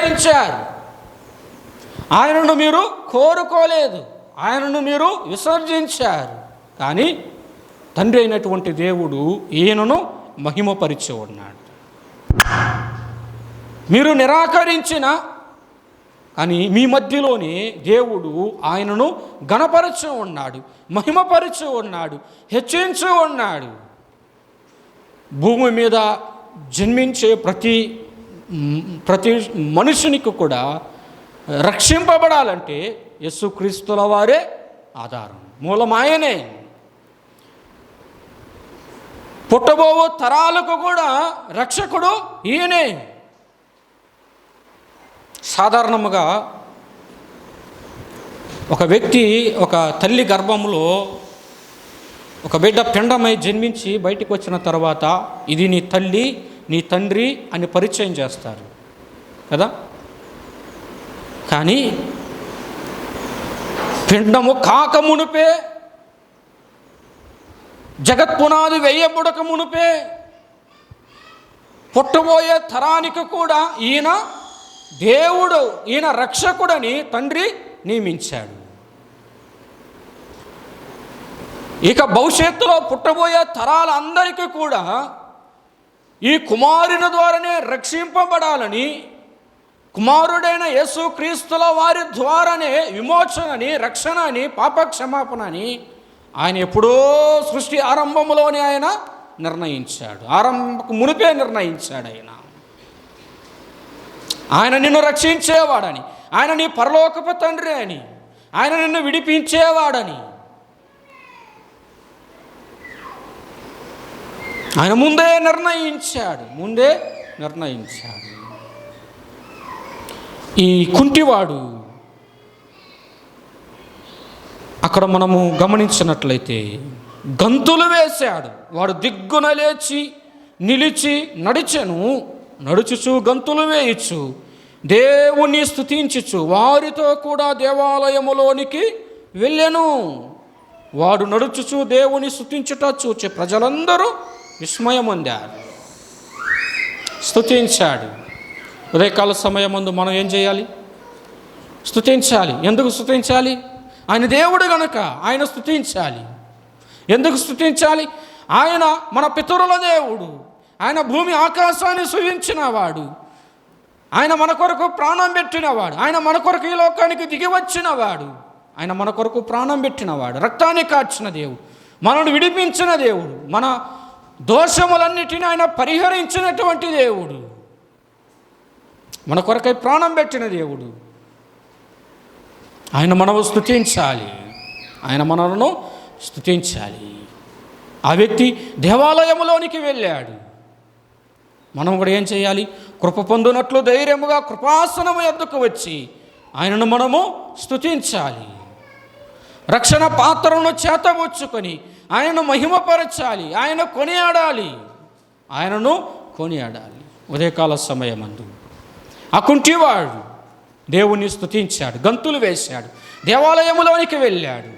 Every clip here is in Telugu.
తిరస్కరించారు. ఆయనను మీరు కోరుకోలేదు, ఆయనను మీరు విసర్జించారు. కానీ తండ్రి అయినటువంటి దేవుడు ఈయనను మహిమపరిచి ఉన్నాడు. మీరు నిరాకరించిన కానీ మీ మధ్యలోనే దేవుడు ఆయనను ఘనపరచు ఉన్నాడు, మహిమపరచు ఉన్నాడు, హెచ్చించు ఉన్నాడు. భూమి మీద జన్మించే ప్రతి మనుషునికి కూడా రక్షింపబడాలంటే యేసుక్రీస్తుల వారే ఆధారం, మూలమాయనే. పుట్టబోవు తరాలకు కూడా రక్షకుడు ఈయనే. సాధారణముగా ఒక వ్యక్తి ఒక తల్లి గర్భంలో ఒక బిడ్డ పిండమై జన్మించి బయటికి వచ్చిన తర్వాత ఇది నీ తల్లి, నీ తండ్రి అని పరిచయం చేస్తారు కదా. కానీ పిండము కాక మునుపే, జగత్పునాది వేయబడక మునుపే పుట్టబోయే తరానికి కూడా ఈయన దేవుడు, ఈయన రక్షకుడని తండ్రి నియమించాడు. ఇక భవిష్యత్తులో పుట్టబోయే తరాలందరికీ కూడా ఈ కుమారుని ద్వారానే రక్షింపబడాలని, కుమారుడైన యేసుక్రీస్తుల వారి ద్వారానే విమోచనని, రక్షణ అని, పాపక్షమాపణ అని ఆయన ఎప్పుడో సృష్టి ఆరంభంలోనే ఆయన నిర్ణయించాడు. మునిపే నిర్ణయించాడు. ఆయన నిన్ను రక్షించేవాడని, ఆయన నీ పరలోకపు తండ్రి అని, ఆయన నిన్ను విడిపించేవాడని ఆయన ముందే నిర్ణయించాడు. ఈ కుంటివాడు అక్కడ మనము గమనించినట్లయితే గంతులు వేశాడు. వాడు దిగ్గున లేచి నిలిచి నడుచుచు గంతులు వేయచ్చు, దేవుణ్ణి స్తుతించుచు వారితో కూడా దేవాలయములోనికి వెళ్ళెను. వాడు నడుచుచు దేవుని స్తుతించుట చూచి ప్రజలందరూ విస్మయమొందారు. స్తుతించాడు. ఉదయకాల సమయమందు మనం ఏం చేయాలి? స్తుతించాలి. ఎందుకు స్తుతించాలి? ఆయన దేవుడు గనుక ఆయన స్తుతించాలి. ఎందుకు స్తుతించాలి? ఆయన మన పితరుల దేవుడు, ఆయన భూమి ఆకాశాన్ని సృజించినవాడు, ఆయన మన కొరకు ప్రాణం పెట్టినవాడు, ఆయన మన కొరకు ఈ లోకానికి దిగి వచ్చినవాడు, ఆయన మన కొరకు ప్రాణం పెట్టినవాడు, రక్తాన్ని కార్చిన దేవుడు, మనను విడిపించిన దేవుడు, మన దోషములన్నిటిని ఆయన పరిహరించినటువంటి దేవుడు, మన కొరకై ప్రాణం పెట్టిన దేవుడు. ఆయన మనము స్తుతించాలి, ఆయన మనలను స్తుతించాలి. ఆ వ్యక్తి దేవాలయములోనికి వెళ్ళాడు. మనం కూడా ఏం చేయాలి? కృప పొందునట్లు ధైర్యముగా కృపాసనము యొద్దకు వచ్చి ఆయనను మనము స్తుతించాలి. రక్షణ పాత్రను చేతబుచ్చుకొని ఆయనను మహిమపరచాలి, ఆయనను కొనియాడాలి. ఉదయకాల సమయమందు ఆ కుంటివాడు దేవుణ్ణి స్తుతించాడు, గంతులు వేశాడు, దేవాలయములోనికి వెళ్ళాడు,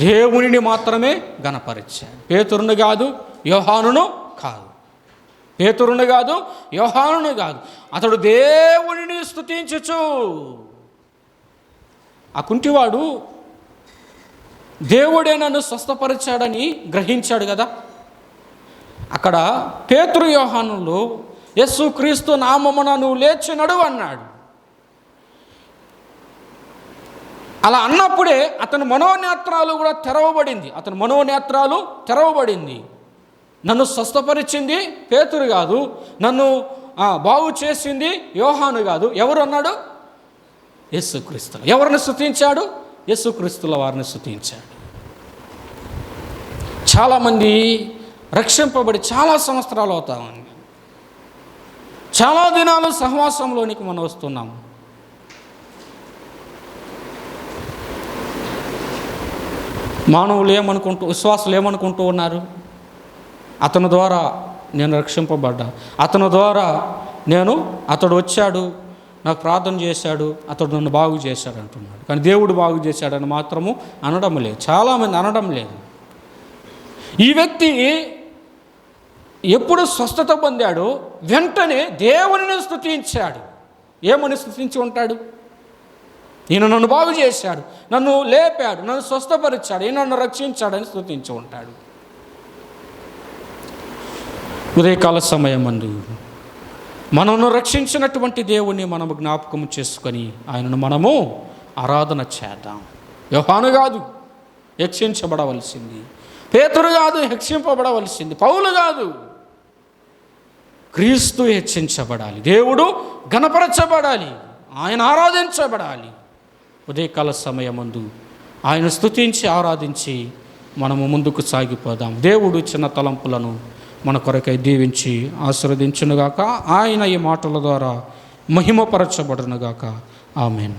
దేవునిని మాత్రమే గణపరిచాడు. పేతురును కాదు, యోహానును కాదు, అతడు దేవునిని స్తుతించుచు. ఆ కుంటివాడు దేవుడే నన్ను స్వస్థపరిచాడని గ్రహించాడు కదా. అక్కడ పేతురు యోహానులు యేసుక్రీస్తు నామమున నువ్వు లేచి నడువు అన్నాడు. అలా అన్నప్పుడే అతని మనోనేత్రాలు కూడా తెరవబడింది. నన్ను స్వస్థపరిచింది పేతురు కాదు, నన్ను బాగు చేసింది యోహాను కాదు. ఎవరు అన్నాడు? యేసుక్రీస్తు. ఎవరిని స్తుతించాడు? యేసుక్రీస్తుల వారిని స్తుతించాడు. చాలామంది రక్షింపబడి చాలా సంవత్సరాలు అవుతామండి, చాలా దినాలు సహవాసంలోనికి మనం వస్తున్నాము. విశ్వాసులు ఏమనుకుంటూ ఉన్నారు? అతని ద్వారా నేను రక్షింపబడ్డా, అతడు వచ్చాడు, నాకు ప్రార్థన చేశాడు, అతడు నన్ను బాగు చేశాడు అంటున్నాడు. కానీ దేవుడు బాగు చేశాడని మాత్రము అనడం లేదు, చాలామంది అనడం లేదు. ఈ వ్యక్తి ఎప్పుడు స్వస్థత పొందాడో వెంటనే దేవునిని స్తుతించాడు. ఏమని స్తుతించి ఉంటాడు? ఈయన నన్ను బాగు చేశాడు, నన్ను లేపాడు, నన్ను స్వస్థపరిచాడు, ఈయన నన్ను రక్షించాడని స్తుతించి ఉంటాడు. ఉదయకాల సమయమందు మనను రక్షించినటువంటి దేవుణ్ణి మనము జ్ఞాపకం చేసుకొని ఆయనను మనము ఆరాధన చేద్దాం. యోహాను కాదు హెచ్చించబడవలసింది, పేతురు కాదు హెచ్చింపబడవలసింది, పౌలు కాదు, క్రీస్తు హెచ్చించబడాలి, దేవుడు ఘనపరచబడాలి, ఆయన ఆరాధించబడాలి. ఉదయకాల సమయమందు ఆయన స్తుతించి ఆరాధించి మనము ముందుకు సాగిపోదాం. దేవుడు చిన్న తలంపులను మన కొరకై దీవించి ఆశీర్వదించునుగాక. ఆయన ఈ మాటల ద్వారా మహిమపరచబడునుగాక. ఆమేన్.